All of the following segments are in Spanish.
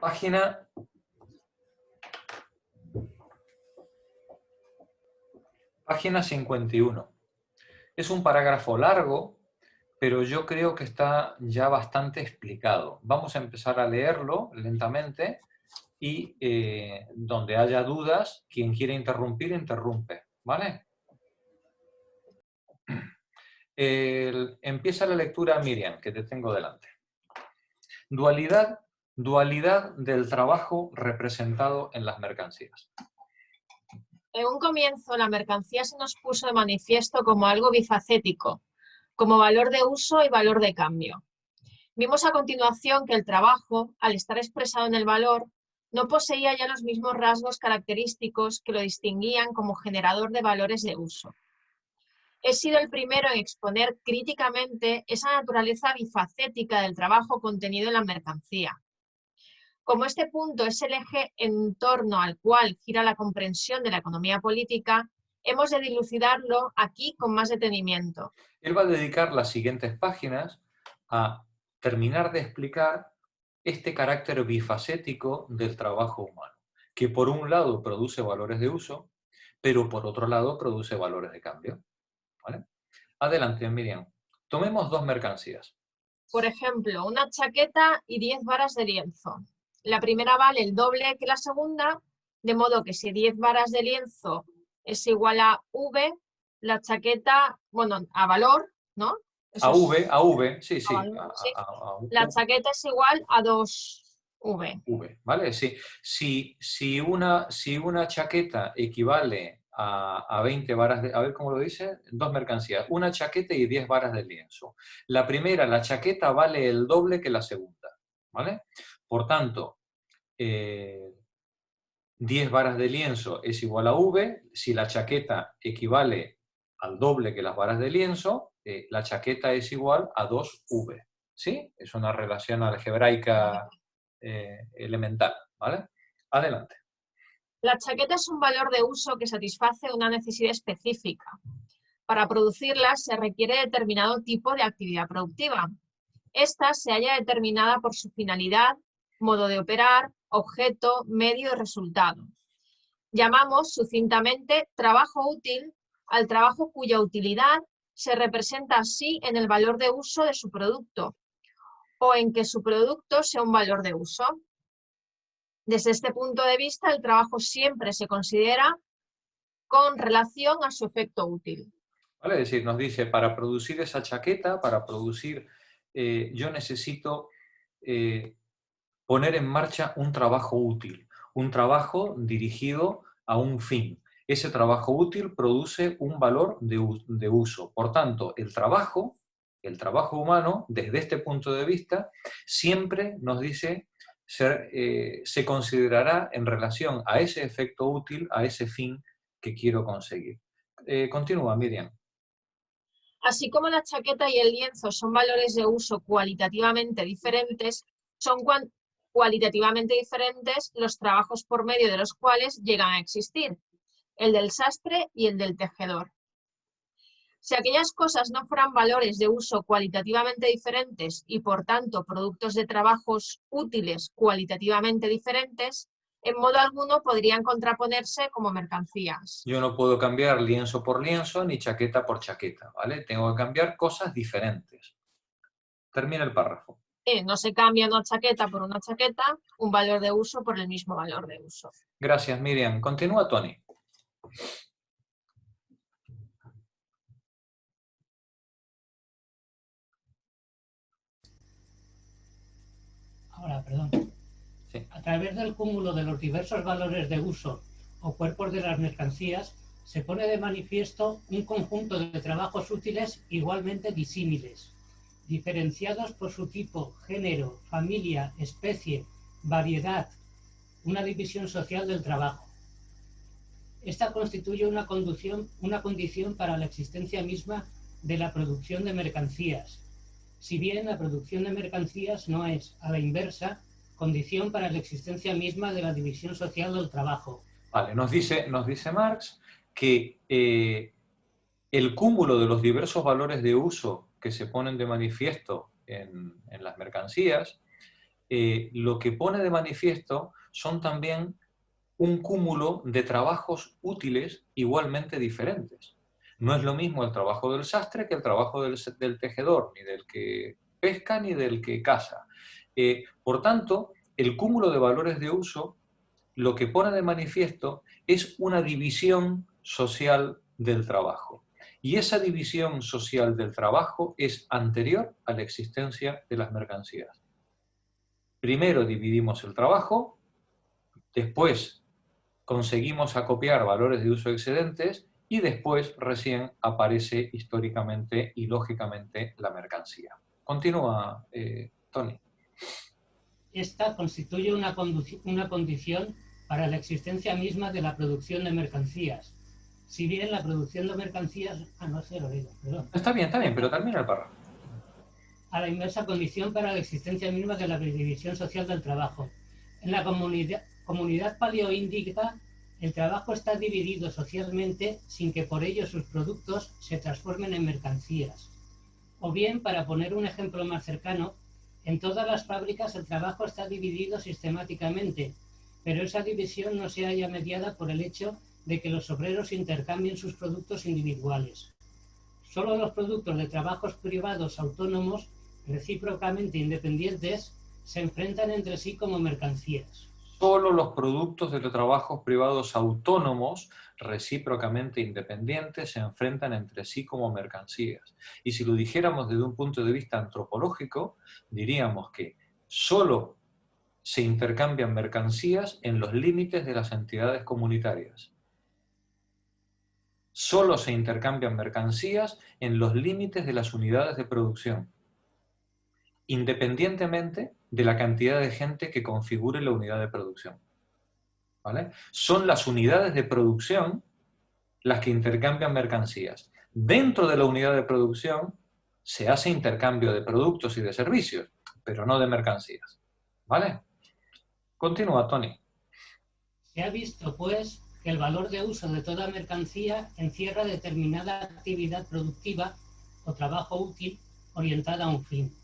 Página 51. Es un parágrafo largo, pero yo creo que está ya bastante explicado. Vamos a empezar a leerlo lentamente y donde haya dudas, quien quiera interrumpir, interrumpe, ¿vale? Empieza la lectura, Miriam, que te tengo delante. Dualidad del trabajo representado en las mercancías. En un comienzo, la mercancía se nos puso de manifiesto como algo bifacético, como valor de uso y valor de cambio. Vimos a continuación que el trabajo, al estar expresado en el valor, no poseía ya los mismos rasgos característicos que lo distinguían como generador de valores de uso. He sido el primero en exponer críticamente esa naturaleza bifacética del trabajo contenido en la mercancía. Como este punto es el eje en torno al cual gira la comprensión de la economía política, hemos de dilucidarlo aquí con más detenimiento. Él va a dedicar las siguientes páginas a terminar de explicar este carácter bifacético del trabajo humano, que por un lado produce valores de uso, pero por otro lado produce valores de cambio. ¿Vale? Adelante, Miriam. Tomemos dos mercancías. Por ejemplo, una chaqueta y 10 varas de lienzo. La primera vale el doble que la segunda, de modo que si 10 varas de lienzo es igual a V, la chaqueta, bueno, a valor, ¿no? A V, sí, sí. Valor, sí. La chaqueta es igual a 2V. V, ¿vale? Sí. Si una chaqueta equivale a 20 varas de... A ver cómo lo dice. Dos mercancías. Una chaqueta y 10 varas de lienzo. La primera, la chaqueta, vale el doble que la segunda, ¿vale? Por tanto, 10 varas de lienzo es igual a V. Si la chaqueta equivale al doble que las varas de lienzo, la chaqueta es igual a 2V. ¿Sí? Es una relación algebraica elemental, ¿vale? Adelante. La chaqueta es un valor de uso que satisface una necesidad específica. Para producirla se requiere determinado tipo de actividad productiva. Esta se halla determinada por su finalidad, modo de operar, objeto, medio y resultado. Llamamos sucintamente trabajo útil al trabajo cuya utilidad se representa así en el valor de uso de su producto o en que su producto sea un valor de uso. Desde este punto de vista, el trabajo siempre se considera con relación a su efecto útil. ¿Vale? Es decir, nos dice, para producir esa chaqueta, para producir, yo necesito poner en marcha un trabajo útil, un trabajo dirigido a un fin. Ese trabajo útil produce un valor de uso. Por tanto, el trabajo humano, desde este punto de vista, siempre nos dice, se considerará en relación a ese efecto útil, a ese fin que quiero conseguir. Continúa, Miriam. Así como la chaqueta y el lienzo son valores de uso cualitativamente diferentes, son cualitativamente diferentes los trabajos por medio de los cuales llegan a existir, el del sastre y el del tejedor. Si aquellas cosas no fueran valores de uso cualitativamente diferentes y, por tanto, productos de trabajos útiles cualitativamente diferentes, en modo alguno podrían contraponerse como mercancías. Yo no puedo cambiar lienzo por lienzo ni chaqueta por chaqueta, ¿vale? Tengo que cambiar cosas diferentes. Termina el párrafo. No se cambia una chaqueta por una chaqueta, un valor de uso por el mismo valor de uso. Gracias, Miriam. Continúa, Tony. Ahora, perdón. Sí. A través del cúmulo de los diversos valores de uso o cuerpos de las mercancías, se pone de manifiesto un conjunto de trabajos útiles igualmente disímiles, diferenciados por su tipo, género, familia, especie, variedad, una división social del trabajo. Esta constituye una condición para la existencia misma de la producción de mercancías, si bien la producción de mercancías no es, a la inversa, condición para la existencia misma de la división social del trabajo. Vale, nos dice Marx que el cúmulo de los diversos valores de uso que se ponen de manifiesto en las mercancías lo que pone de manifiesto son también un cúmulo de trabajos útiles igualmente diferentes. No es lo mismo el trabajo del sastre que el trabajo del tejedor, ni del que pesca ni del que caza. Por tanto, el cúmulo de valores de uso lo que pone de manifiesto es una división social del trabajo. Y esa división social del trabajo es anterior a la existencia de las mercancías. Primero dividimos el trabajo, después conseguimos acopiar valores de uso excedentes y después recién aparece históricamente y lógicamente la mercancía. Continúa, Tony. Esta constituye una condición para la existencia misma de la producción de mercancías. Si bien la producción de mercancías... no sé, lo digo, perdón. Está bien, pero termina el párrafo. A la inversa condición para la existencia misma de la división social del trabajo. En la comunidad paleoíndica, el trabajo está dividido socialmente sin que por ello sus productos se transformen en mercancías. O bien, para poner un ejemplo más cercano, en todas las fábricas el trabajo está dividido sistemáticamente, pero esa división no se halla mediada por el hecho de que los obreros intercambien sus productos individuales. Solo los productos de trabajos privados autónomos, recíprocamente independientes, se enfrentan entre sí como mercancías. Solo los productos de los trabajos privados autónomos, recíprocamente independientes, se enfrentan entre sí como mercancías. Y si lo dijéramos desde un punto de vista antropológico, diríamos que solo se intercambian mercancías en los límites de las entidades comunitarias. Solo se intercambian mercancías en los límites de las unidades de producción, independientemente de la cantidad de gente que configure la unidad de producción. ¿Vale? Son las unidades de producción las que intercambian mercancías. Dentro de la unidad de producción se hace intercambio de productos y de servicios, pero no de mercancías. ¿Vale? Continúa, Tony. Se ha visto, pues, que el valor de uso de toda mercancía encierra determinada actividad productiva o trabajo útil orientada a un fin.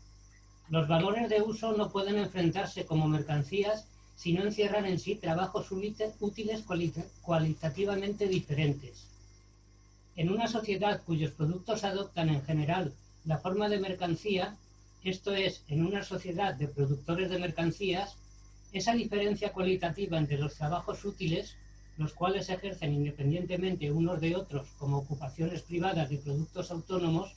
Los valores de uso no pueden enfrentarse como mercancías si no encierran en sí trabajos útiles cualitativamente diferentes. En una sociedad cuyos productos adoptan en general la forma de mercancía, esto es, en una sociedad de productores de mercancías, esa diferencia cualitativa entre los trabajos útiles, los cuales se ejercen independientemente unos de otros como ocupaciones privadas de productos autónomos,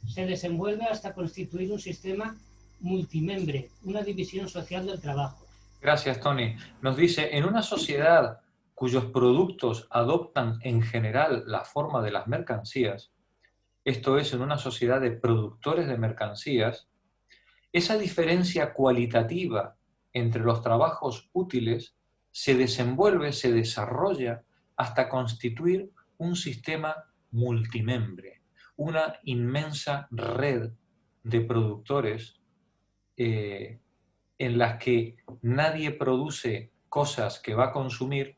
se desenvuelve hasta constituir un sistema multimembre, una división social del trabajo. Gracias, Tony. Nos dice, en una sociedad cuyos productos adoptan en general la forma de las mercancías, esto es, en una sociedad de productores de mercancías, esa diferencia cualitativa entre los trabajos útiles se desenvuelve, se desarrolla hasta constituir un sistema multimembre, una inmensa red de productores en las que nadie produce cosas que va a consumir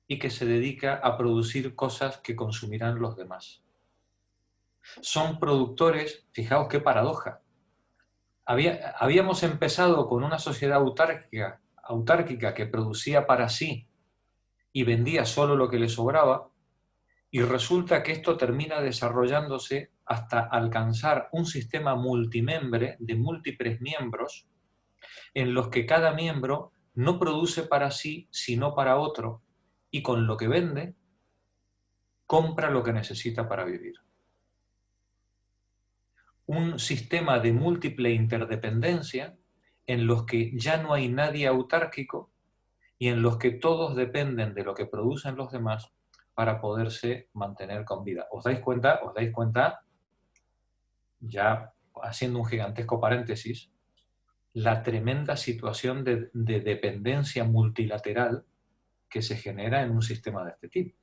y que se dedica a producir cosas que consumirán los demás. Son productores, fijaos qué paradoja. Habíamos empezado con una sociedad autárquica que producía para sí y vendía solo lo que le sobraba, y resulta que esto termina desarrollándose hasta alcanzar un sistema multimembre de múltiples miembros en los que cada miembro no produce para sí, sino para otro, y con lo que vende, compra lo que necesita para vivir. Un sistema de múltiple interdependencia en los que ya no hay nadie autárquico y en los que todos dependen de lo que producen los demás para poderse mantener con vida. ¿Os dais cuenta? Ya haciendo un gigantesco paréntesis, la tremenda situación de dependencia multilateral que se genera en un sistema de este tipo.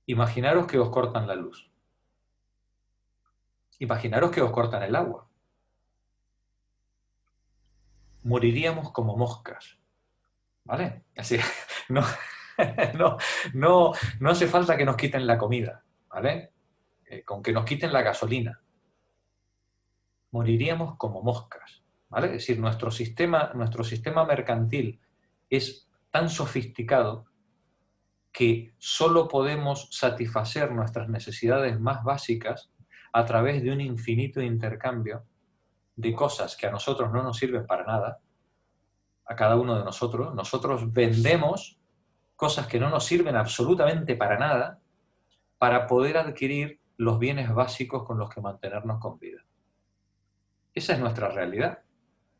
Imaginaros que os cortan la luz. Imaginaros que os cortan el agua. Moriríamos como moscas. ¿Vale? Así, no hace falta que nos quiten la comida, ¿vale? Con que nos quiten la gasolina. Moriríamos como moscas. ¿vale? Es decir, nuestro sistema mercantil es tan sofisticado que solo podemos satisfacer nuestras necesidades más básicas a través de un infinito intercambio de cosas que a nosotros no nos sirven para nada, a cada uno de nosotros. Nosotros vendemos cosas que no nos sirven absolutamente para nada para poder adquirir los bienes básicos con los que mantenernos con vida. Esa es nuestra realidad.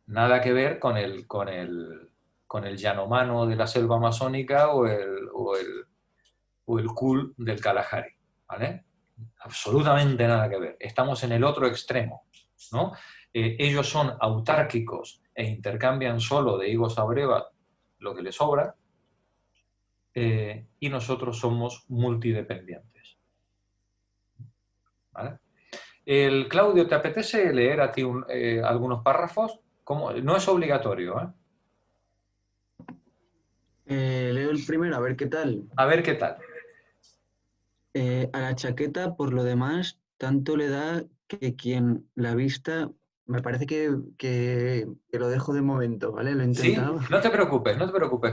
Nada que ver con el Yanomano de la selva amazónica o el cool del Kalahari, ¿vale? Absolutamente nada que ver. Estamos en el otro extremo, ¿no? Ellos son autárquicos e intercambian solo de higos a breva lo que les sobra, y nosotros somos multidependientes, ¿vale? Claudio, ¿te apetece leer a ti algunos párrafos? No es obligatorio, ¿eh? Leo el primero, a ver qué tal. A ver qué tal. A la chaqueta, por lo demás, tanto le da que quien la vista... Me parece que lo dejo de momento, ¿vale? Lo he ¿Sí? intentado. No te preocupes,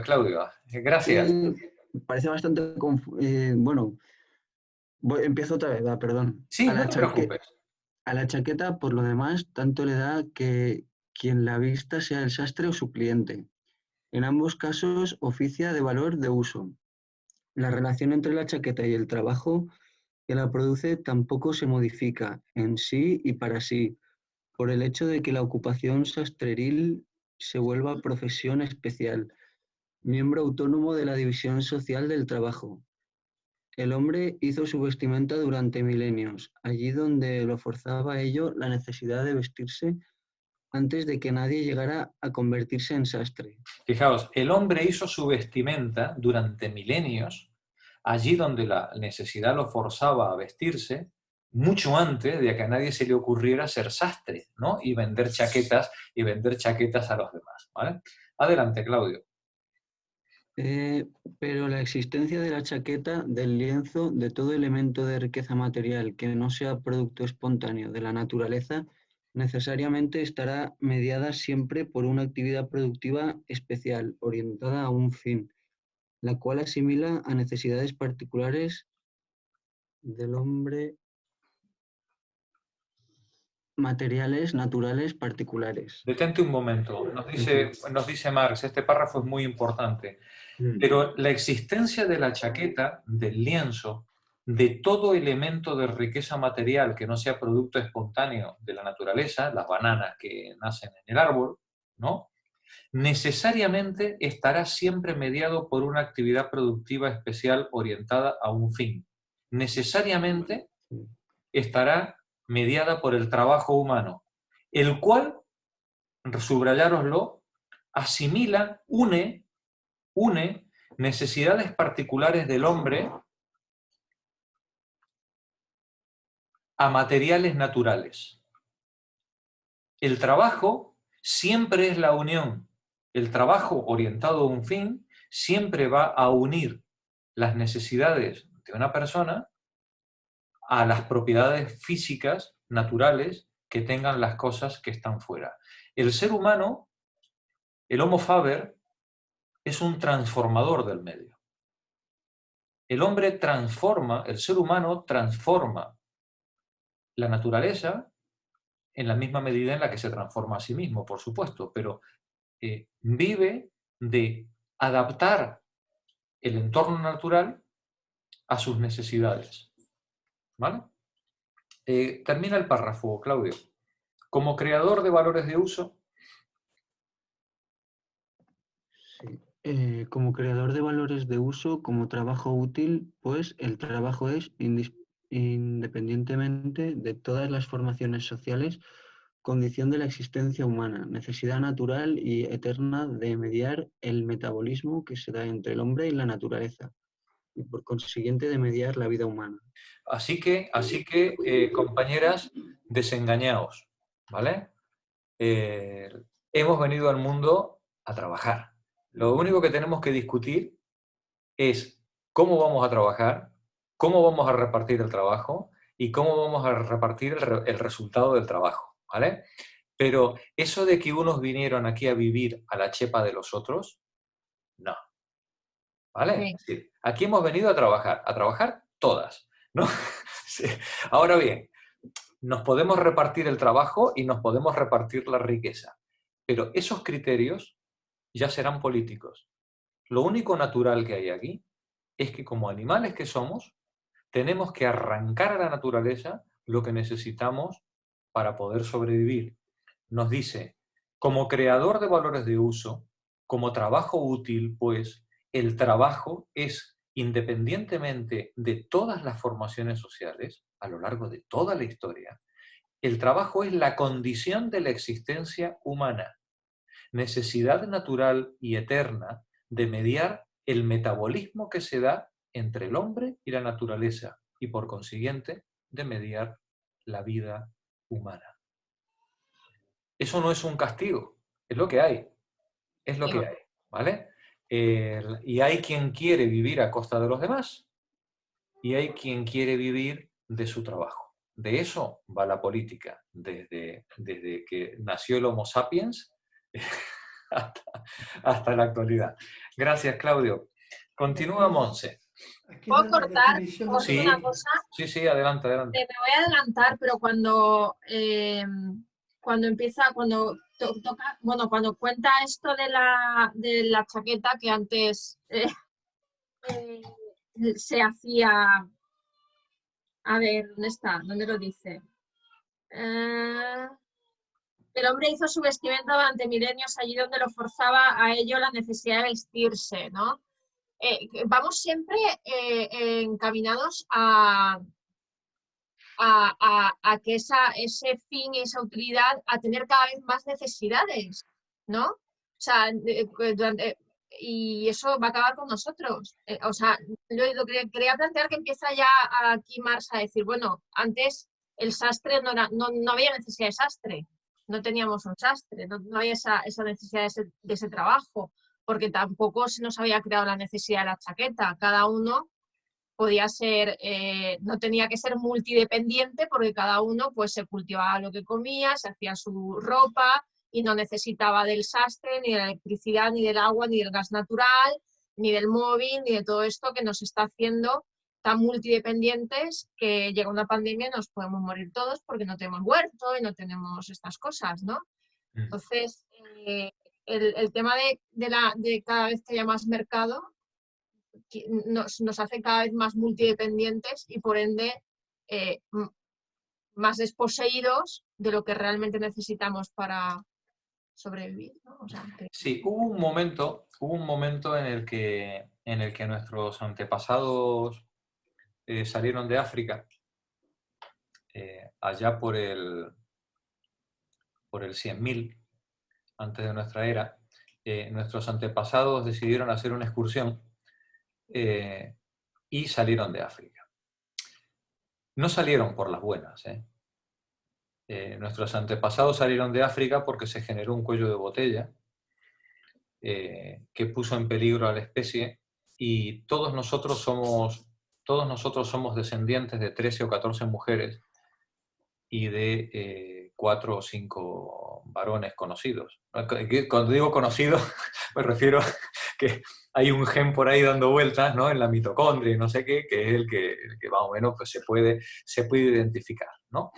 Claudio. Gracias. Me parece bastante... bueno, empiezo otra vez, perdón. Sí, no te preocupes. A la chaqueta, por lo demás, tanto le da que quien la vista sea el sastre o su cliente. En ambos casos oficia de valor de uso. La relación entre la chaqueta y el trabajo que la produce tampoco se modifica en sí y para sí, por el hecho de que la ocupación sastreril se vuelva profesión especial, miembro autónomo de la división social del trabajo. El hombre hizo su vestimenta durante milenios, allí donde lo forzaba a ello la necesidad de vestirse antes de que nadie llegara a convertirse en sastre. Fijaos, el hombre hizo su vestimenta durante milenios, allí donde la necesidad lo forzaba a vestirse, mucho antes de que a nadie se le ocurriera ser sastre, ¿no? Y vender chaquetas a los demás, ¿vale? Adelante, Claudio. Pero la existencia de la chaqueta, del lienzo, de todo elemento de riqueza material que no sea producto espontáneo de la naturaleza, necesariamente estará mediada siempre por una actividad productiva especial, orientada a un fin, la cual asimila a necesidades particulares del hombre materiales, naturales, particulares. Detente un momento. Nos dice Marx, este párrafo es muy importante. Pero la existencia de la chaqueta, del lienzo, de todo elemento de riqueza material que no sea producto espontáneo de la naturaleza, las bananas que nacen en el árbol, ¿no? Necesariamente estará siempre mediado por una actividad productiva especial orientada a un fin. Necesariamente estará mediada por el trabajo humano, el cual, subrayároslo, asimila, une necesidades particulares del hombre a materiales naturales. El trabajo siempre es la unión. El trabajo orientado a un fin siempre va a unir las necesidades de una persona a las propiedades físicas, naturales, que tengan las cosas que están fuera. El ser humano, el Homo faber, es un transformador del medio. El hombre transforma, el ser humano transforma la naturaleza en la misma medida en la que se transforma a sí mismo, por supuesto, pero vive de adaptar el entorno natural a sus necesidades. ¿Vale? Termina el párrafo, Claudio. Como creador de valores de uso. Sí. Como creador de valores de uso, como trabajo útil, pues el trabajo es, independientemente de todas las formaciones sociales, condición de la existencia humana, necesidad natural y eterna de mediar el metabolismo que se da entre el hombre y la naturaleza, y por consiguiente de mediar la vida humana. Así que compañeras, desengañaos, ¿vale? Hemos venido al mundo a trabajar. Lo único que tenemos que discutir es cómo vamos a trabajar, cómo vamos a repartir el trabajo y cómo vamos a repartir el resultado del trabajo, ¿vale? Pero eso de que unos vinieron aquí a vivir a la chepa de los otros, no. ¿Vale? Sí. Es decir, aquí hemos venido a trabajar todas, ¿no? Sí. Ahora bien, nos podemos repartir el trabajo y nos podemos repartir la riqueza, pero esos criterios ya serán políticos. Lo único natural que hay aquí es que como animales que somos, tenemos que arrancar a la naturaleza lo que necesitamos para poder sobrevivir. Nos dice, como creador de valores de uso, como trabajo útil, pues el trabajo es, independientemente de todas las formaciones sociales, a lo largo de toda la historia, el trabajo es la condición de la existencia humana, necesidad natural y eterna de mediar el metabolismo que se da entre el hombre y la naturaleza, y por consiguiente, de mediar la vida humana. Eso no es un castigo, es lo que hay, es lo que hay, ¿vale? Y hay quien quiere vivir a costa de los demás y hay quien quiere vivir de su trabajo. De eso va la política, desde que nació el Homo sapiens hasta la actualidad. Gracias, Claudio. Continúa, Monse. Aquí ¿Puedo la cortar? definición ¿Puedo de decir una cosa? Sí, adelante. Me voy a adelantar, pero cuando empieza, toca, bueno, cuando cuenta esto de la chaqueta que antes se hacía, a ver, ¿dónde está? ¿Dónde lo dice? El hombre hizo su vestimenta durante milenios allí donde lo forzaba a ello la necesidad de vestirse, ¿no? Vamos siempre encaminados a que ese fin y esa utilidad, a tener cada vez más necesidades, ¿no? O sea, y eso va a acabar con nosotros. O sea, lo que quería plantear, que empieza ya aquí Marx a decir, bueno, antes el sastre no había necesidad de sastre, no teníamos un sastre, no había esa necesidad de ese trabajo, porque tampoco se nos había creado la necesidad de la chaqueta. Cada uno podía ser, no tenía que ser multidependiente, porque cada uno pues se cultivaba lo que comía, se hacía su ropa y no necesitaba del sastre, ni de la electricidad, ni del agua, ni del gas natural, ni del móvil, ni de todo esto que nos está haciendo tan multidependientes que llega una pandemia y nos podemos morir todos porque no tenemos huerto y no tenemos estas cosas, ¿no? Entonces, el tema de cada vez que haya más mercado nos hace cada vez más multidependientes y por ende más desposeídos de lo que realmente necesitamos para sobrevivir, ¿no? O sea, Sí, hubo un momento en el que nuestros antepasados salieron de África, allá por el 100.000 antes de nuestra era. Nuestros antepasados decidieron hacer una excursión y salieron de África. No salieron por las buenas. Nuestros antepasados salieron de África porque se generó un cuello de botella que puso en peligro a la especie, y todos nosotros somos descendientes de 13 o 14 mujeres y de 4 o 5 varones conocidos. Cuando digo conocidos, me refiero que hay un gen por ahí dando vueltas, ¿no?, en la mitocondria y no sé qué, que es el que más o menos pues, se puede identificar, ¿no?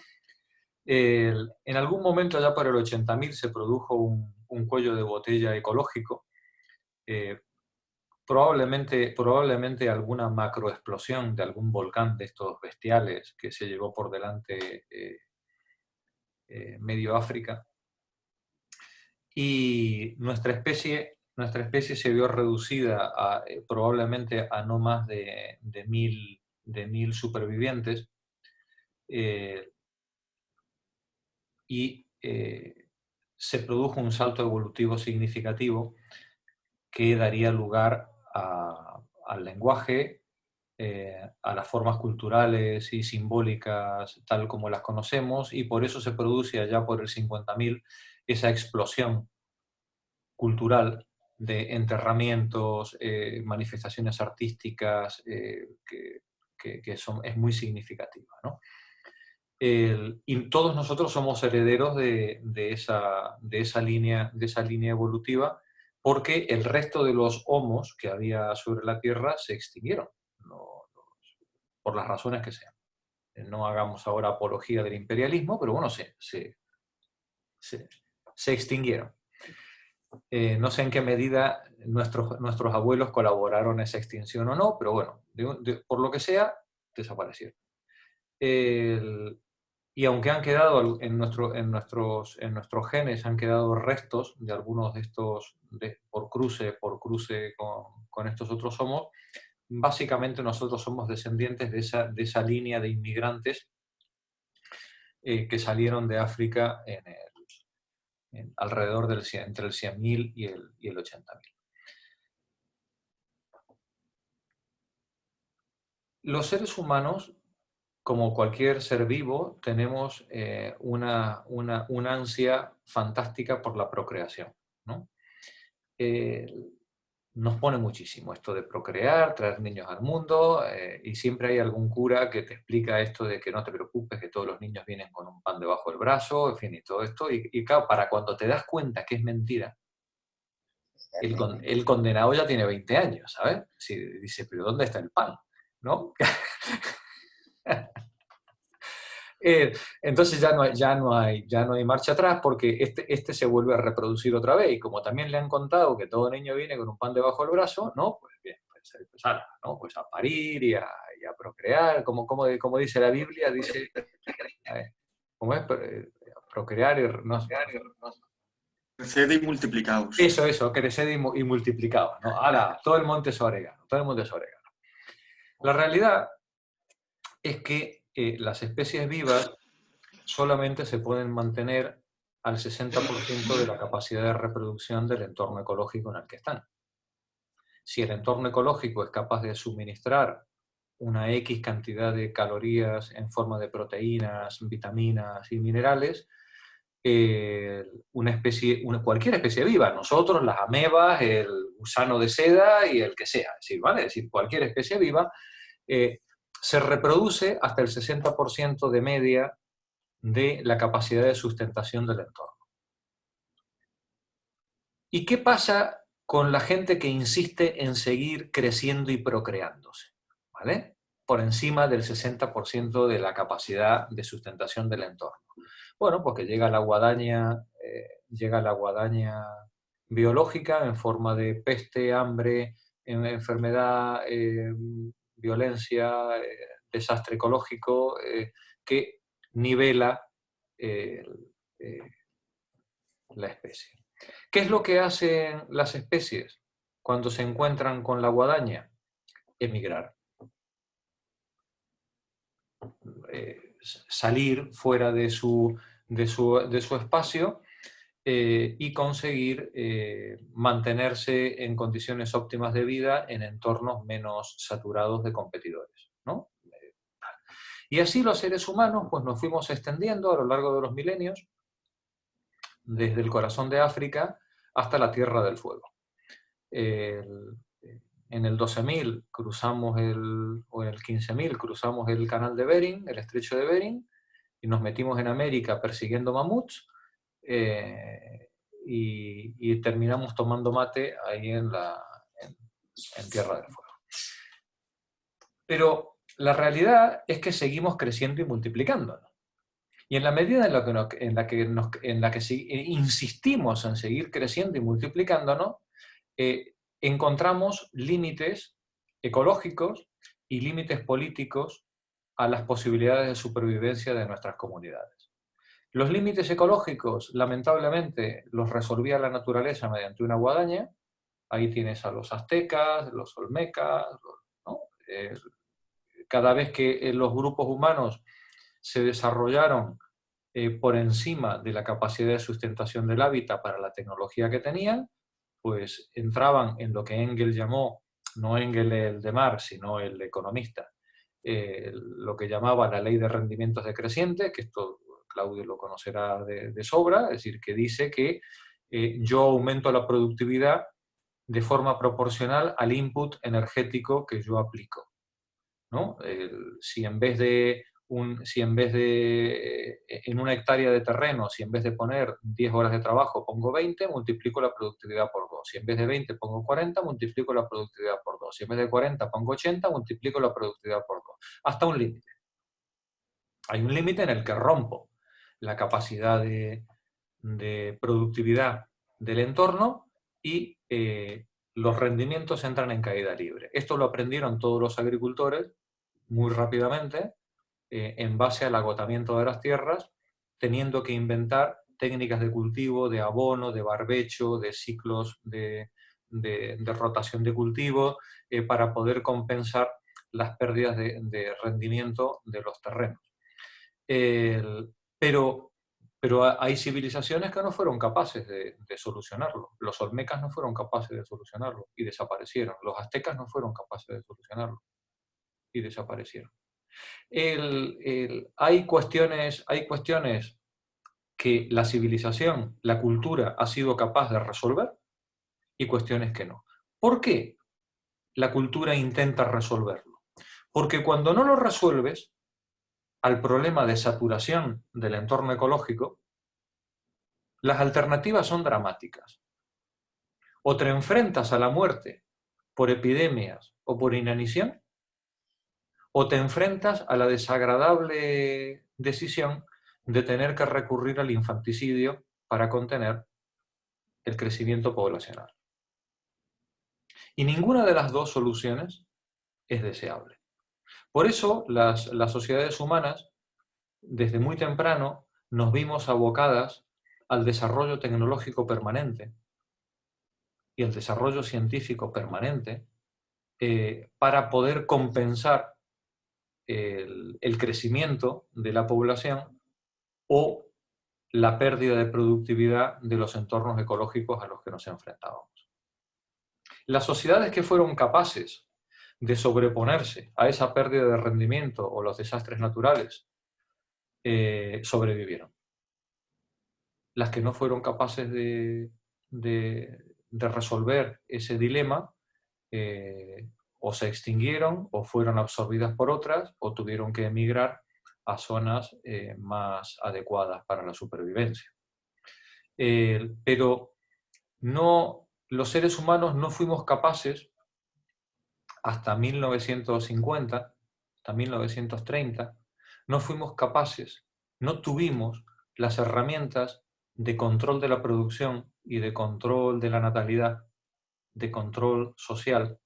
En algún momento, ya para el 80.000, se produjo un cuello de botella ecológico, probablemente alguna macroexplosión de algún volcán de estos bestiales que se llevó por delante medio África, y nuestra especie se vio reducida probablemente a no más de 1.000 supervivientes, y se produjo un salto evolutivo significativo que daría lugar al lenguaje, a las formas culturales y simbólicas tal como las conocemos, y por eso se produce allá por el 50.000 esa explosión cultural de enterramientos, manifestaciones artísticas, es muy significativa, ¿no? y todos nosotros somos herederos de esa línea evolutiva, porque el resto de los homos que había sobre la Tierra se extinguieron, por las razones que sean. No hagamos ahora apología del imperialismo, pero bueno, se extinguieron. No sé en qué medida nuestros abuelos colaboraron en esa extinción o no, pero bueno, por lo que sea, desaparecieron. Y aunque han quedado en nuestros genes, han quedado restos de algunos de estos, por cruce con estos otros homos, básicamente nosotros somos descendientes de esa línea de inmigrantes que salieron de África alrededor entre el 100.000 y el 80.000. Los seres humanos, como cualquier ser vivo, tenemos una ansia fantástica por la procreación, ¿no? Nos pone muchísimo esto de procrear, traer niños al mundo, y siempre hay algún cura que te explica esto de que no te preocupes, que todos los niños vienen con un pan debajo del brazo, en fin, y todo esto. Y claro, para cuando te das cuenta que es mentira, el condenado ya tiene 20 años, ¿sabes? Sí, dice, pero ¿dónde está el pan? ¿No? Entonces ya no hay marcha atrás, porque este se vuelve a reproducir otra vez, y como también le han contado que todo niño viene con un pan debajo del brazo, ¿no? Pues bien, pues empezar, ¿no? Pues a parir y a procrear, como dice la Biblia, dice, ¿cómo es? Procrear y no sé. Creced y multiplicaos. Eso, creced y multiplicaos, ¿no? Ahora, todo el monte es orégano, todo el monte es orégano. La realidad es que las especies vivas solamente se pueden mantener al 60% de la capacidad de reproducción del entorno ecológico en el que están. Si el entorno ecológico es capaz de suministrar una X cantidad de calorías en forma de proteínas, vitaminas y minerales, cualquier especie viva, nosotros, las amebas, el gusano de seda y el que sea, ¿vale? Es decir, cualquier especie viva se reproduce hasta el 60% de media de la capacidad de sustentación del entorno. ¿Y qué pasa con la gente que insiste en seguir creciendo y procreándose? ¿Vale? Por encima del 60% de la capacidad de sustentación del entorno. Bueno, porque llega la guadaña biológica en forma de peste, hambre, enfermedad, violencia, desastre ecológico, que nivela la especie. ¿Qué es lo que hacen las especies cuando se encuentran con la guadaña? Emigrar. Salir fuera de su espacio y conseguir mantenerse en condiciones óptimas de vida en entornos menos saturados de competidores, ¿no? Y así los seres humanos pues, nos fuimos extendiendo a lo largo de los milenios, desde el corazón de África hasta la Tierra del Fuego. En el 12.000 cruzamos o en el 15.000 cruzamos el canal de Bering, el estrecho de Bering, y nos metimos en América persiguiendo mamuts, y terminamos tomando mate ahí en Tierra del Fuego. Pero la realidad es que seguimos creciendo y multiplicándonos. Y en la medida en la que insistimos en seguir creciendo y multiplicándonos, encontramos límites ecológicos y límites políticos a las posibilidades de supervivencia de nuestras comunidades. Los límites ecológicos, lamentablemente, los resolvía la naturaleza mediante una guadaña. Ahí tienes a los aztecas, los olmecas, ¿no? Cada vez que los grupos humanos se desarrollaron por encima de la capacidad de sustentación del hábitat para la tecnología que tenían, pues entraban en lo que Engels llamó, no Engels el de Marx, sino el economista, lo que llamaba la ley de rendimientos decrecientes, que esto Claudio lo conocerá de sobra, es decir, que dice que yo aumento la productividad de forma proporcional al input energético que yo aplico, ¿no? Si en vez de si en vez de, en una hectárea de terreno, si en vez de poner 10 horas de trabajo pongo 20, multiplico la productividad por 2. Si en vez de 20 pongo 40, multiplico la productividad por 2. Si en vez de 40 pongo 80, multiplico la productividad por 2. Hasta un límite. Hay un límite en el que rompo la capacidad de productividad del entorno y los rendimientos entran en caída libre. Esto lo aprendieron todos los agricultores muy rápidamente, en base al agotamiento de las tierras, teniendo que inventar técnicas de cultivo, de abono, de barbecho, de ciclos de rotación de cultivo, para poder compensar las pérdidas de rendimiento de los terrenos. Pero hay civilizaciones que no fueron capaces de solucionarlo. Los olmecas no fueron capaces de solucionarlo y desaparecieron. Los aztecas no fueron capaces de solucionarlo y desaparecieron. Hay cuestiones que la civilización, la cultura, ha sido capaz de resolver y cuestiones que no. ¿Por qué la cultura intenta resolverlo? Porque cuando no lo resuelves, al problema de saturación del entorno ecológico, las alternativas son dramáticas. O te enfrentas a la muerte por epidemias o por inanición, o te enfrentas a la desagradable decisión de tener que recurrir al infanticidio para contener el crecimiento poblacional. Y ninguna de las dos soluciones es deseable. Por eso las sociedades humanas, desde muy temprano, nos vimos abocadas al desarrollo tecnológico permanente y al desarrollo científico permanente, para poder compensar el crecimiento de la población o la pérdida de productividad de los entornos ecológicos a los que nos enfrentábamos. Las sociedades que fueron capaces de sobreponerse a esa pérdida de rendimiento o los desastres naturales sobrevivieron. Las que no fueron capaces de resolver ese dilema o se extinguieron o fueron absorbidas por otras o tuvieron que emigrar a zonas más adecuadas para la supervivencia. Pero los seres humanos no fuimos capaces hasta 1950, hasta 1930, no fuimos capaces, no tuvimos las herramientas de control de la producción y de control de la natalidad, de control social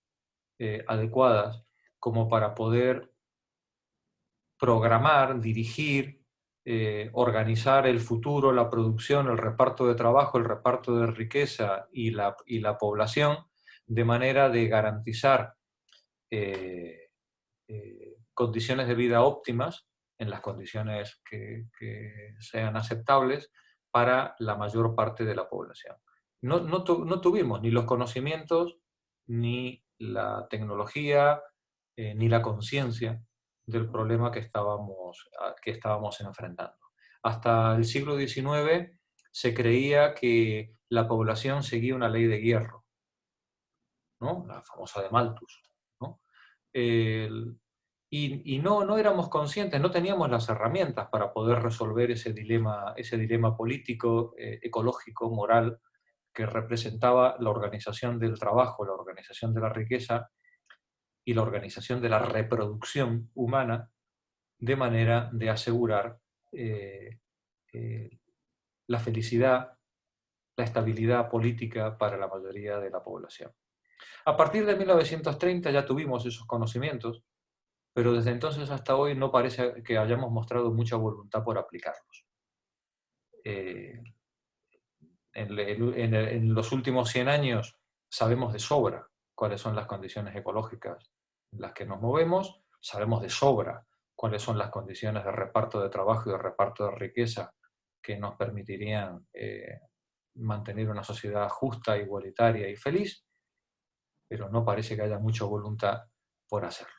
adecuadas como para poder programar, dirigir, organizar el futuro, la producción, el reparto de trabajo, el reparto de riqueza y la población, de manera de garantizar condiciones de vida óptimas, en las condiciones que sean aceptables para la mayor parte de la población. No tuvimos ni los conocimientos, ni la tecnología, ni la conciencia del problema que estábamos enfrentando. Hasta el siglo XIX se creía que la población seguía una ley de hierro, ¿no? La famosa de Malthus, ¿no? Y no éramos conscientes, no teníamos las herramientas para poder resolver ese dilema político, ecológico, moral, que representaba la organización del trabajo, la organización de la riqueza y la organización de la reproducción humana, de manera de asegurar la felicidad, la estabilidad política para la mayoría de la población. A partir de 1930 ya tuvimos esos conocimientos, pero desde entonces hasta hoy no parece que hayamos mostrado mucha voluntad por aplicarlos. En los últimos 100 años sabemos de sobra cuáles son las condiciones ecológicas en las que nos movemos, sabemos de sobra cuáles son las condiciones de reparto de trabajo y de reparto de riqueza que nos permitirían mantener una sociedad justa, igualitaria y feliz, pero no parece que haya mucha voluntad por hacerlo.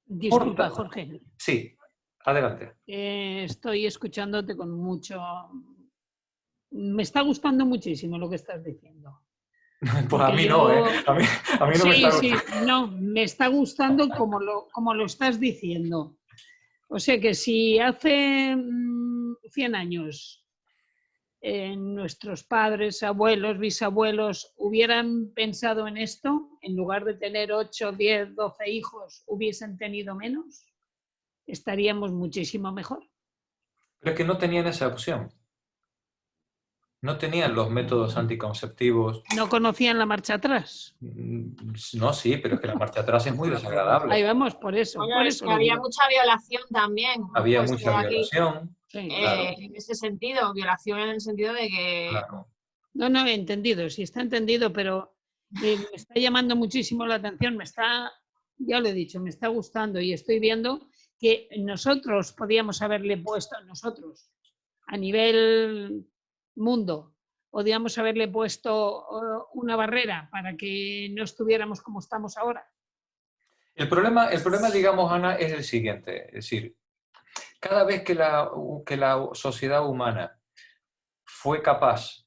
Disculpa, Jorge. Sí, adelante. Estoy escuchándote con mucho... Me está gustando muchísimo lo que estás diciendo. Pues a mí no, ¿eh? A mí no me está gustando. Sí, no, me está gustando como lo estás diciendo. O sea que si hace 100 años nuestros padres, abuelos, bisabuelos hubieran pensado en esto, en lugar de tener 8, 10, 12 hijos, hubiesen tenido menos, estaríamos muchísimo mejor. Pero es que no tenían esa opción. No tenían los métodos anticonceptivos. No conocían la marcha atrás. No, sí, pero es que la marcha atrás es muy Ahí desagradable. vamos, por eso. Bueno, Por es eso que lo había digo. mucha violación también. Había Pues mucha aquí, violación. Sí. Claro. en ese sentido, violación en el sentido de que Claro. No, he entendido, sí está entendido, pero me está llamando muchísimo la atención, ya lo he dicho, me está gustando y estoy viendo que nosotros podíamos haberle puesto, nosotros, a nivel mundo, podíamos haberle puesto una barrera para que no estuviéramos como estamos ahora. El problema, digamos, Ana, es el siguiente. Es decir, cada vez que la sociedad humana fue capaz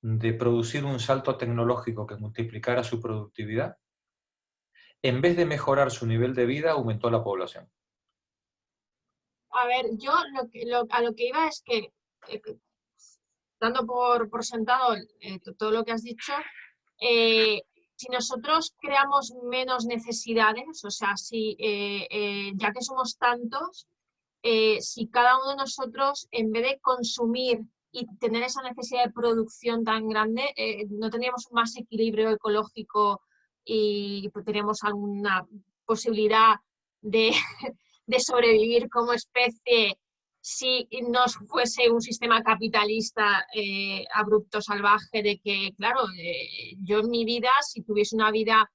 de producir un salto tecnológico que multiplicara su productividad, en vez de mejorar su nivel de vida, aumentó la población. a ver, yo a lo que iba es que, dando por sentado todo lo que has dicho, si nosotros creamos menos necesidades, o sea, si ya que somos tantos, si cada uno de nosotros, en vez de consumir y tener esa necesidad de producción tan grande, no tendríamos más equilibrio ecológico y tendríamos alguna posibilidad de, de sobrevivir como especie si no fuese un sistema capitalista abrupto, salvaje, de que, claro, yo en mi vida, si tuviese una vida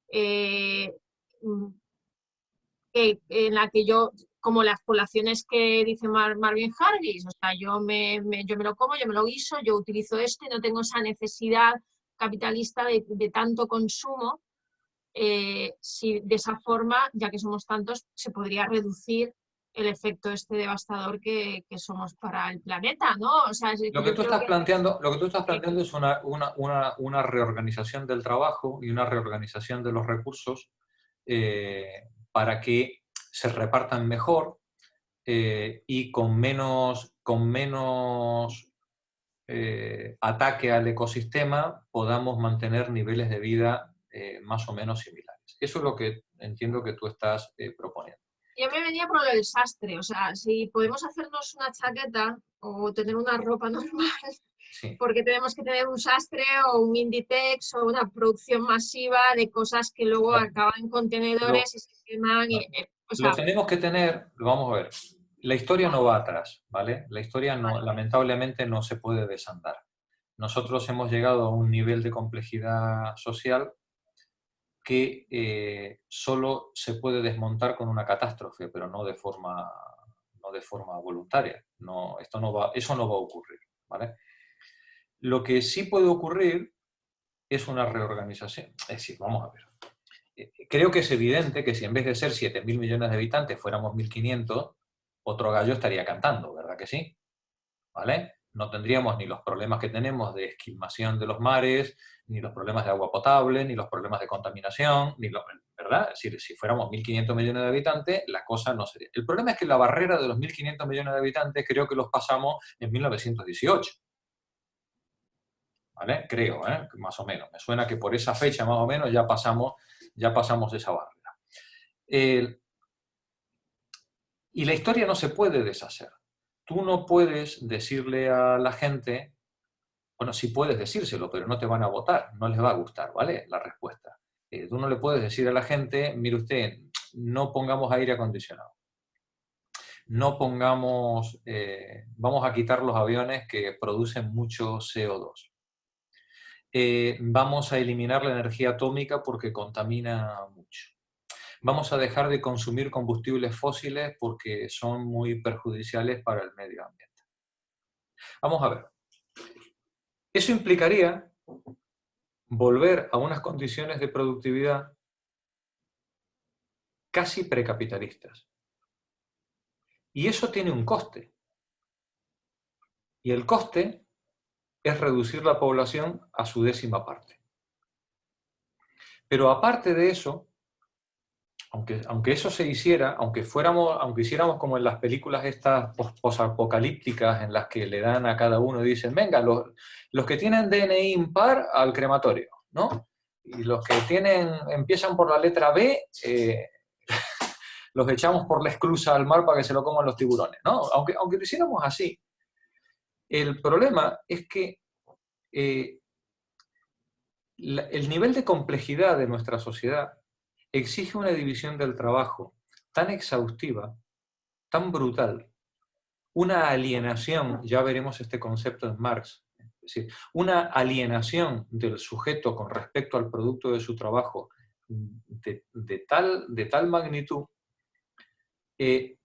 en la que yo, como las poblaciones que dice Marvin Harris, o sea, yo me lo como, yo me lo guiso, yo utilizo esto y no tengo esa necesidad capitalista de tanto consumo, si de esa forma, ya que somos tantos, se podría reducir el efecto este devastador que somos para el planeta, ¿no? O sea, Lo que tú estás planteando es una reorganización del trabajo y una reorganización de los recursos para que se repartan mejor y con menos ataque al ecosistema podamos mantener niveles de vida más o menos similares. Eso es lo que entiendo que tú estás proponiendo. Yo me venía por lo del sastre, o sea, si podemos hacernos una chaqueta o tener una ropa normal, sí. Porque tenemos que tener un sastre o un Inditex o una producción masiva de cosas que luego acaban en contenedores y se queman. O sea, lo tenemos que tener, vamos a ver, la historia no va atrás, ¿vale? La historia no, lamentablemente no se puede desandar. Nosotros hemos llegado a un nivel de complejidad social que solo se puede desmontar con una catástrofe, pero no de forma voluntaria. No, eso no va a ocurrir, ¿vale? Lo que sí puede ocurrir es una reorganización. Es decir, vamos a ver. Creo que es evidente que si en vez de ser 7.000 millones de habitantes fuéramos 1.500, otro gallo estaría cantando, ¿verdad que sí? ¿Vale? No tendríamos ni los problemas que tenemos de esquilmación de los mares, ni los problemas de agua potable, ni los problemas de contaminación, ¿verdad? Es decir, si fuéramos 1.500 millones de habitantes, la cosa no sería. El problema es que la barrera de los 1.500 millones de habitantes creo que los pasamos en 1918. ¿Vale? Creo, más o menos. Me suena que por esa fecha, más o menos, ya pasamos esa barrera. Y la historia no se puede deshacer. Tú no puedes decirle a la gente, bueno, sí puedes decírselo, pero no te van a votar, no les va a gustar, ¿vale? La respuesta. Tú no le puedes decir a la gente, mire usted, no pongamos aire acondicionado. No pongamos, vamos a quitar los aviones que producen mucho CO2. Vamos a eliminar la energía atómica porque contamina mucho. Vamos a dejar de consumir combustibles fósiles porque son muy perjudiciales para el medio ambiente. Vamos a ver. Eso implicaría volver a unas condiciones de productividad casi precapitalistas. Y eso tiene un coste. Y el coste es reducir la población a su 10ª parte. Pero aparte de eso, aunque eso se hiciera, aunque hiciéramos como en las películas estas posapocalípticas en las que le dan a cada uno y dicen, venga, los que tienen DNI impar al crematorio, ¿no? Y los que empiezan por la letra B, los echamos por la esclusa al mar para que se lo coman los tiburones, ¿no? Aunque lo hiciéramos así. El problema es que el nivel de complejidad de nuestra sociedad exige una división del trabajo tan exhaustiva, tan brutal, una alienación, ya veremos este concepto en Marx, es decir, una alienación del sujeto con respecto al producto de su trabajo de tal magnitud, que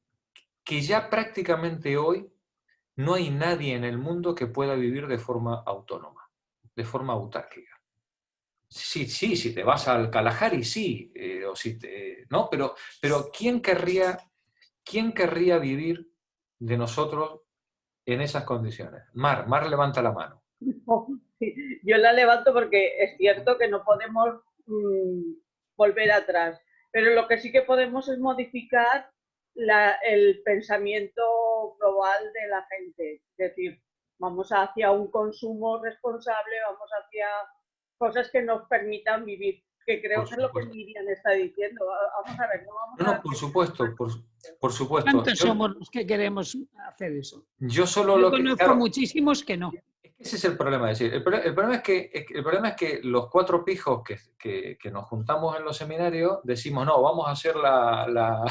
ya prácticamente hoy no hay nadie en el mundo que pueda vivir de forma autónoma, de forma autárquica. Sí, si te vas al Kalahari, sí, ¿no? Pero ¿quién querría vivir de nosotros en esas condiciones? Mar levanta la mano. Sí, yo la levanto porque es cierto que no podemos volver atrás, pero lo que sí que podemos es modificar el pensamiento global de la gente. Es decir, vamos hacia un consumo responsable, vamos hacia cosas que nos permitan vivir, que creo que es lo que Miriam está diciendo. Vamos a ver, no vamos a... No, por supuesto, por supuesto. ¿Cuántos somos los que queremos hacer eso? Yo conozco claro, muchísimos que no. Ese es el problema. Es decir, el problema es que los cuatro pijos que nos juntamos en los seminarios decimos, no, vamos a hacer la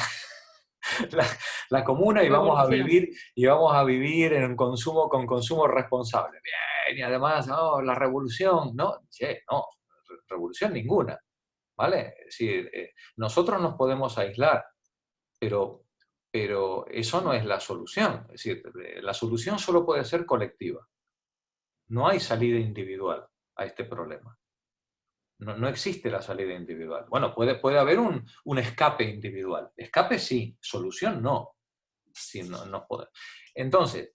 comuna y vamos a vivir en un consumo con consumo responsable. Bien, y además, no, la revolución, ¿no? Che, no, revolución ninguna, ¿vale? Es decir, nosotros nos podemos aislar, pero eso no es la solución. Es decir, la solución solo puede ser colectiva. No hay salida individual a este problema. No existe la salida individual. Bueno, puede haber un escape individual. Escape sí, solución no. Sí, no puede. Entonces,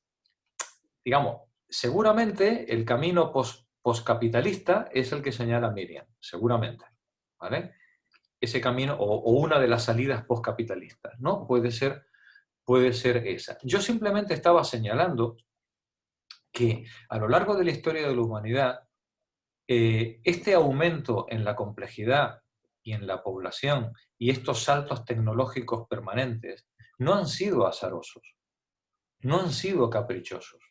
digamos, seguramente el camino poscapitalista es el que señala Miriam, seguramente. ¿Vale? Ese camino, o una de las salidas poscapitalistas, ¿no? Puede ser esa. Yo simplemente estaba señalando que a lo largo de la historia de la humanidad, este aumento en la complejidad y en la población y estos saltos tecnológicos permanentes no han sido azarosos, no han sido caprichosos,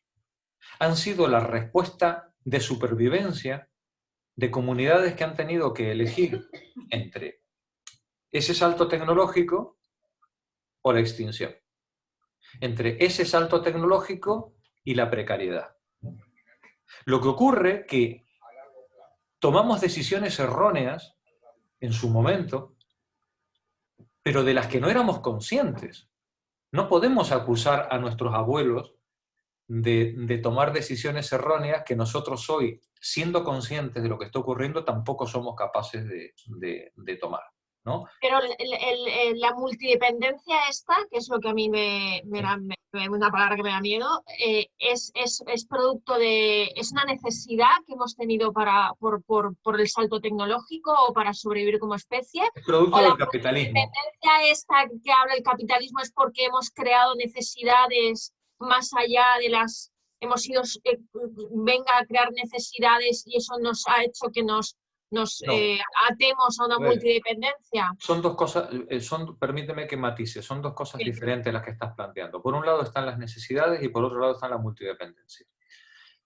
han sido la respuesta de supervivencia de comunidades que han tenido que elegir entre ese salto tecnológico o la extinción, entre ese salto tecnológico y la precariedad. Lo que ocurre es que tomamos decisiones erróneas en su momento, pero de las que no éramos conscientes. No podemos acusar a nuestros abuelos de tomar decisiones erróneas que nosotros hoy, siendo conscientes de lo que está ocurriendo, tampoco somos capaces de tomar, ¿no? Pero la multidependencia esta, que es lo que a mí una palabra que me da miedo, es producto es una necesidad que hemos tenido por el salto tecnológico o para sobrevivir como especie. Es producto del capitalismo. La multidependencia esta que habla el capitalismo es porque hemos creado necesidades más allá de las... Hemos ido, venga a crear necesidades y eso nos ha hecho que nos atemos a una multidependencia. Son dos cosas, permíteme que matice, son dos cosas diferentes las que estás planteando. Por un lado están las necesidades y por otro lado están la multidependencia.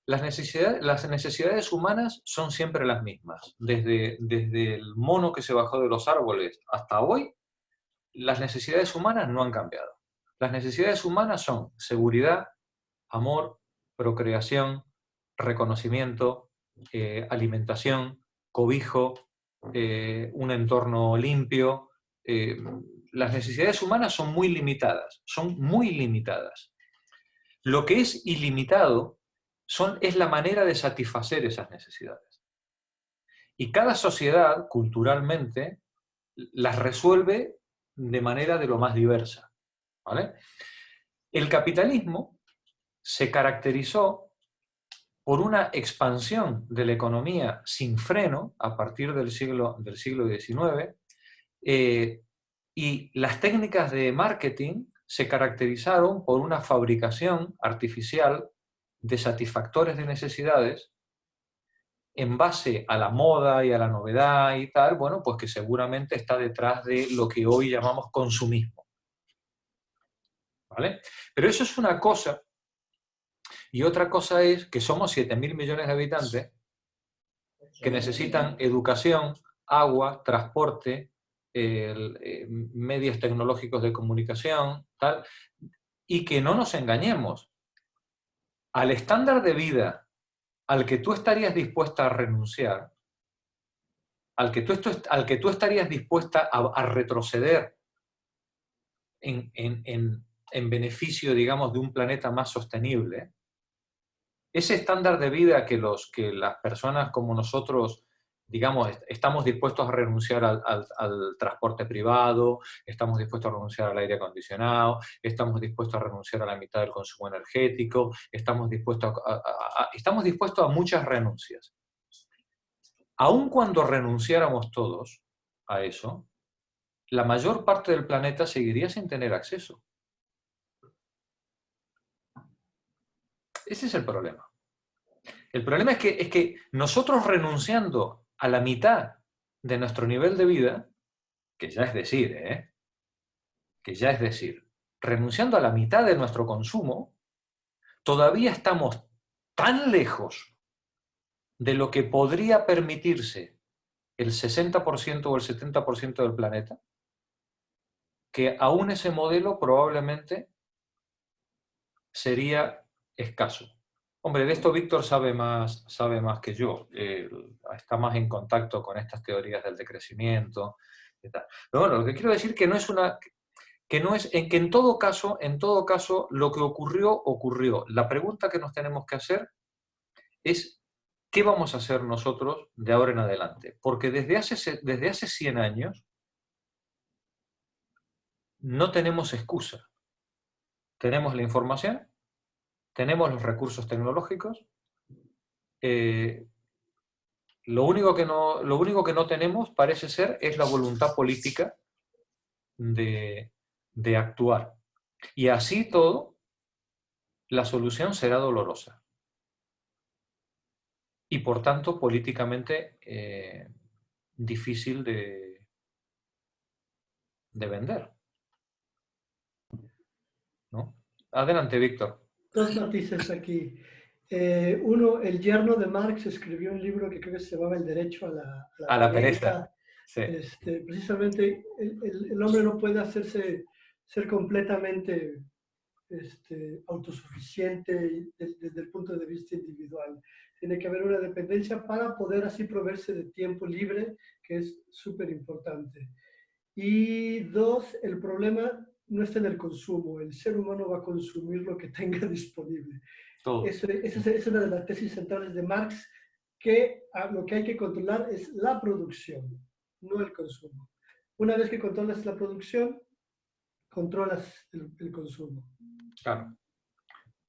Las necesidades humanas son siempre las mismas. Desde el mono que se bajó de los árboles hasta hoy, las necesidades humanas no han cambiado. Las necesidades humanas son seguridad, amor, procreación, reconocimiento, alimentación, cobijo, un entorno limpio. Las necesidades humanas son muy limitadas, Lo que es ilimitado es la manera de satisfacer esas necesidades. Y cada sociedad, culturalmente, las resuelve de manera de lo más diversa, ¿vale? El capitalismo se caracterizó por una expansión de la economía sin freno a partir del siglo XIX, Y las técnicas de marketing se caracterizaron por una fabricación artificial de satisfactores de necesidades en base a la moda y a la novedad y tal, bueno, pues que seguramente está detrás de lo que hoy llamamos consumismo. ¿Vale? Pero eso es una cosa, y otra cosa es que somos 7.000 millones de habitantes que necesitan educación, agua, transporte, medios tecnológicos de comunicación, tal, y que no nos engañemos. Al estándar de vida al que tú estarías dispuesta a renunciar, al que tú estarías dispuesta a retroceder en beneficio, digamos, de un planeta más sostenible, ese estándar de vida que las personas como nosotros, digamos, estamos dispuestos a renunciar al transporte privado, estamos dispuestos a renunciar al aire acondicionado, estamos dispuestos a renunciar a la mitad del consumo energético, estamos dispuestos a muchas renuncias. Aun cuando renunciáramos todos a eso, la mayor parte del planeta seguiría sin tener acceso. Ese es el problema. El problema es que nosotros renunciando a la mitad de nuestro nivel de vida, que ya es decir, renunciando a la mitad de nuestro consumo, todavía estamos tan lejos de lo que podría permitirse el 60% o el 70% del planeta, que aún ese modelo probablemente sería escaso. Hombre, de esto Víctor sabe más que yo, está más en contacto con estas teorías del decrecimiento y tal. Pero bueno, lo que quiero decir que en todo caso, lo que ocurrió. La pregunta que nos tenemos que hacer es ¿qué vamos a hacer nosotros de ahora en adelante? Porque desde hace 100 años no tenemos excusa. Tenemos la información, tenemos los recursos tecnológicos, lo único que no tenemos, parece ser, es la voluntad política de actuar. Y así todo, la solución será dolorosa. Y por tanto, políticamente difícil de vender. ¿No? Adelante, Víctor. Dos matices aquí. Uno, el yerno de Marx escribió un libro que creo que se llamaba El derecho a la pereza. Sí. Precisamente el hombre no puede ser completamente autosuficiente desde el punto de vista individual. Tiene que haber una dependencia para poder así proveerse de tiempo libre, que es súper importante. Y dos, el problema no está en el consumo. El ser humano va a consumir lo que tenga disponible. Esa es una de las tesis centrales de Marx, que lo que hay que controlar es la producción, no el consumo. Una vez que controlas la producción, controlas el consumo. Claro.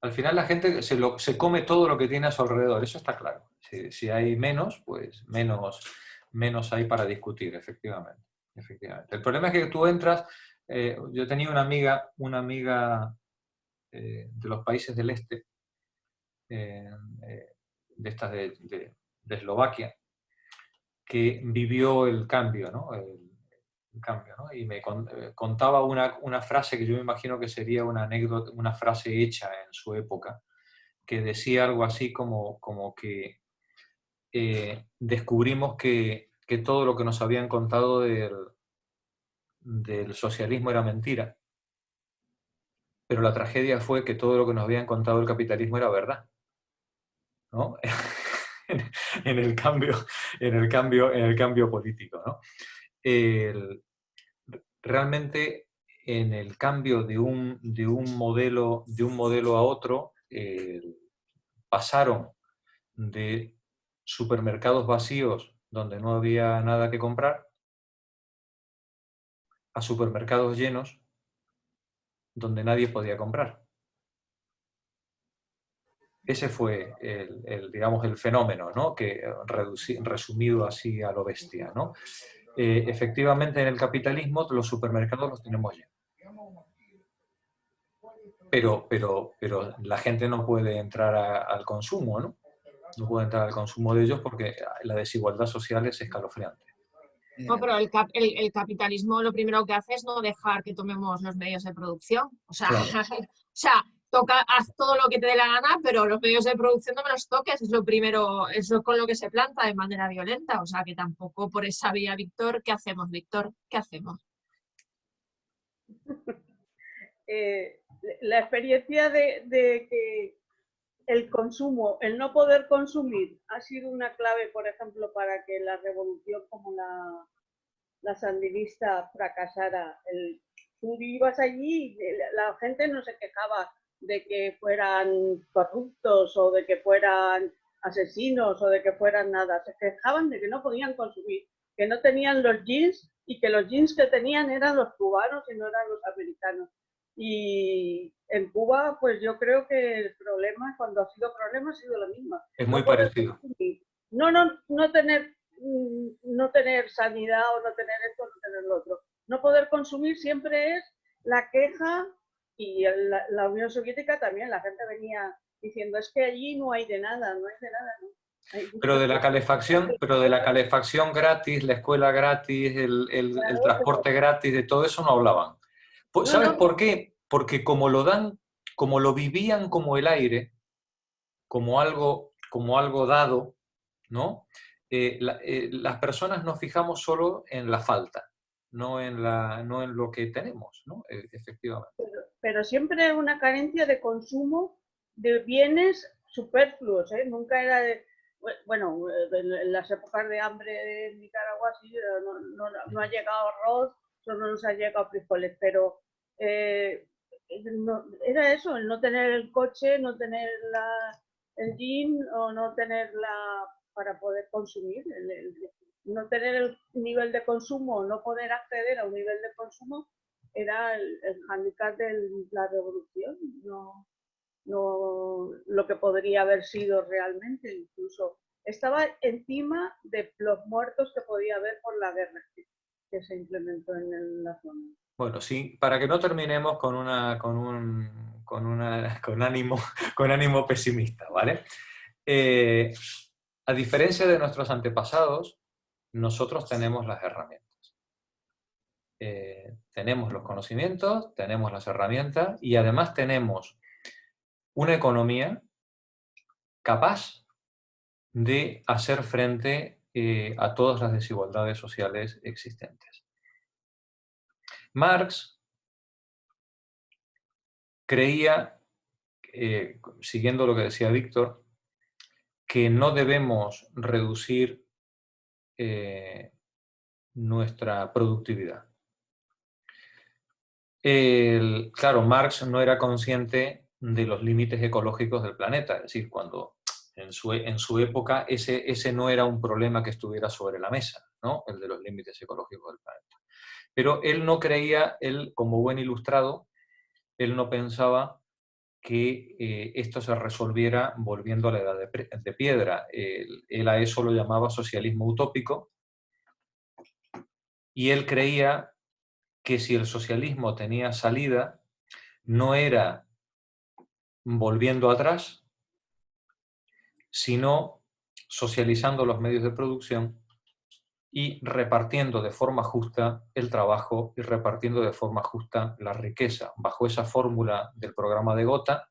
Al final la gente se come todo lo que tiene a su alrededor, eso está claro. Si hay menos, pues menos hay para discutir, efectivamente. El problema es que tú entras, yo tenía una amiga de los países del este, de estas de Eslovaquia, que vivió el cambio, ¿no? ¿no? Y me contaba una frase que yo me imagino que sería una anécdota, una frase hecha en su época, que decía algo así como que descubrimos que todo lo que nos habían contado del socialismo era mentira, pero la tragedia fue que todo lo que nos habían contado del capitalismo era verdad, ¿no? en el cambio político, ¿no? Realmente en el cambio de un modelo a otro, pasaron de supermercados vacíos donde no había nada que comprar a supermercados llenos donde nadie podía comprar. Ese fue digamos, el fenómeno, ¿no? Que resumido así a lo bestia, ¿no? efectivamente en el capitalismo los supermercados los tenemos llenos. Pero la gente no puede entrar al consumo, ¿no? No puede entrar al consumo de ellos porque la desigualdad social es escalofriante. No, pero el capitalismo lo primero que hace es no dejar que tomemos los medios de producción. O sea, Claro. o sea, haz todo lo que te dé la gana, pero los medios de producción no me los toques. Es lo primero, es con lo que se planta de manera violenta. O sea, que tampoco por esa vía, Víctor. ¿Qué hacemos, Víctor? ¿Qué hacemos? La experiencia de que el consumo, el no poder consumir, ha sido una clave, por ejemplo, para que la revolución como la sandinista fracasara. Tú ibas allí y la gente no se quejaba de que fueran corruptos o de que fueran asesinos o de que fueran nada. Se quejaban de que no podían consumir, que no tenían los jeans y que los jeans que tenían eran los cubanos y no eran los americanos. Y en Cuba, pues yo creo que el problema, cuando ha sido problema, ha sido lo mismo. Es muy parecido. No tener sanidad o no tener esto o no tener lo otro. No poder consumir siempre es la queja, y la Unión Soviética también, la gente venía diciendo, es que allí no hay de nada, no hay de nada, ¿no? Pero de la calefacción gratis, la escuela gratis, el transporte gratis, de todo eso no hablaban. ¿Sabes por qué? Porque como lo vivían como el aire, como algo dado, ¿no? Las personas nos fijamos solo en la falta, no en lo que tenemos, ¿no? Efectivamente. Pero siempre una carencia de consumo de bienes superfluos, ¿eh? Nunca era de... Bueno, en las épocas de hambre en Nicaragua sí, no ha llegado arroz, solo nos ha llegado frijoles, pero era eso, el no tener el coche, no tener el jean o no tenerla para poder consumir, no tener el nivel de consumo, no poder acceder a un nivel de consumo, era el hándicap de la revolución, no lo que podría haber sido realmente. Incluso estaba encima de los muertos que podía haber por la guerra que se implementó en la zona. Bueno, sí, para que no terminemos con ánimo pesimista, ¿vale? A diferencia de nuestros antepasados, nosotros tenemos las herramientas. Tenemos los conocimientos, tenemos las herramientas y además tenemos una economía capaz de hacer frente a todas las desigualdades sociales existentes. Marx creía, siguiendo lo que decía Víctor, que no debemos reducir nuestra productividad. Claro, Marx no era consciente de los límites ecológicos del planeta, es decir, cuando en su época ese no era un problema que estuviera sobre la mesa, ¿no? El de los límites ecológicos del planeta. Pero él no creía, él como buen ilustrado, él no pensaba que esto se resolviera volviendo a la edad de piedra. Él a eso lo llamaba socialismo utópico, y él creía que si el socialismo tenía salida, no era volviendo atrás, sino socializando los medios de producción y repartiendo de forma justa el trabajo y repartiendo de forma justa la riqueza, bajo esa fórmula del programa de Gotha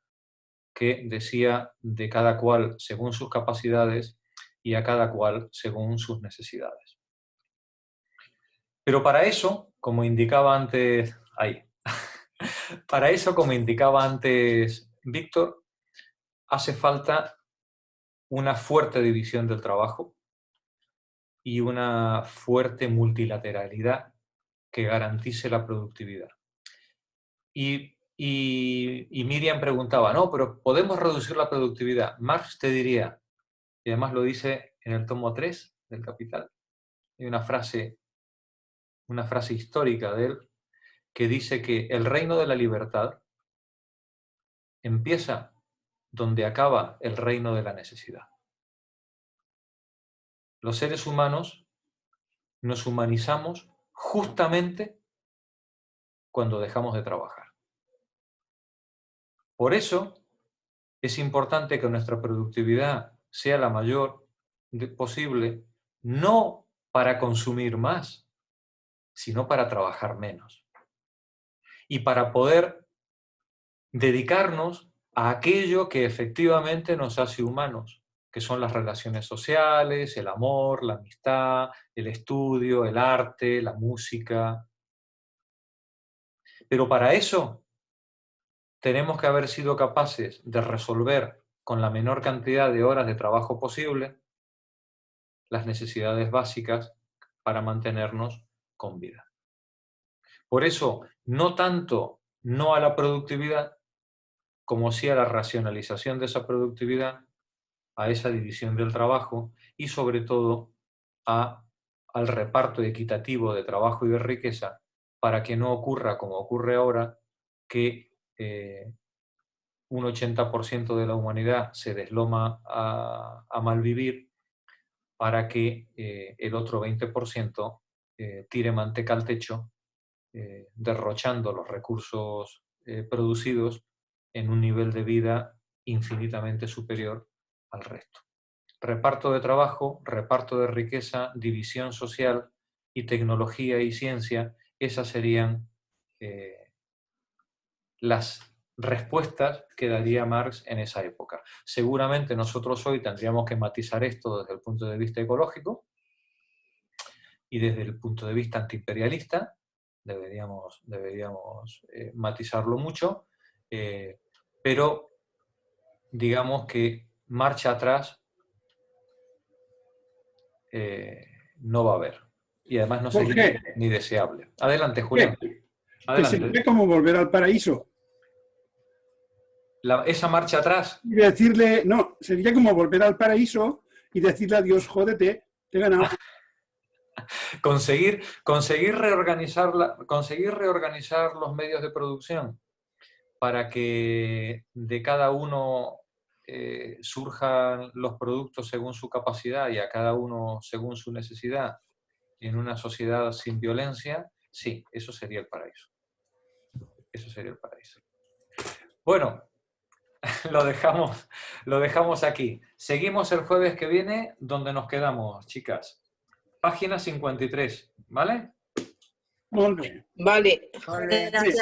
que decía de cada cual según sus capacidades y a cada cual según sus necesidades. Pero para eso, como indicaba antes, para eso, como indicaba antes Víctor, hace falta una fuerte división del trabajo y una fuerte multilateralidad que garantice la productividad. Y Miriam preguntaba, no, pero ¿podemos reducir la productividad? Marx te diría, y además lo dice en el tomo 3 del Capital, hay una frase histórica de él que dice que el reino de la libertad empieza donde acaba el reino de la necesidad. Los seres humanos nos humanizamos justamente cuando dejamos de trabajar. Por eso es importante que nuestra productividad sea la mayor posible, no para consumir más, sino para trabajar menos. Y para poder dedicarnos a aquello que efectivamente nos hace humanos, que son las relaciones sociales, el amor, la amistad, el estudio, el arte, la música. Pero para eso tenemos que haber sido capaces de resolver con la menor cantidad de horas de trabajo posible las necesidades básicas para mantenernos con vida. Por eso, no tanto no a la productividad, como sí a la racionalización de esa productividad, a esa división del trabajo y sobre todo al reparto equitativo de trabajo y de riqueza, para que no ocurra como ocurre ahora, que un 80% de la humanidad se desloma a malvivir, para que el otro 20% tire manteca al techo, derrochando los recursos producidos en un nivel de vida infinitamente superior al resto. Reparto de trabajo, reparto de riqueza, división social y tecnología y ciencia, esas serían las respuestas que daría Marx en esa época. Seguramente nosotros hoy tendríamos que matizar esto desde el punto de vista ecológico y desde el punto de vista antiimperialista, deberíamos matizarlo mucho, pero digamos que marcha atrás no va a haber. Y además no sería ni deseable. Adelante, Julián. Adelante. Que sería como volver al paraíso. Esa marcha atrás. Y decirle, no, sería como volver al paraíso y decirle a Dios, jódete, te he ganado. Conseguir reorganizar los medios de producción para que de cada uno surjan los productos según su capacidad y a cada uno según su necesidad en una sociedad sin violencia, sí, eso sería el paraíso. Eso sería el paraíso. Bueno, lo dejamos aquí. Seguimos el jueves que viene, donde nos quedamos, chicas. Página 53, ¿vale? Muy bien. Vale. Gracias.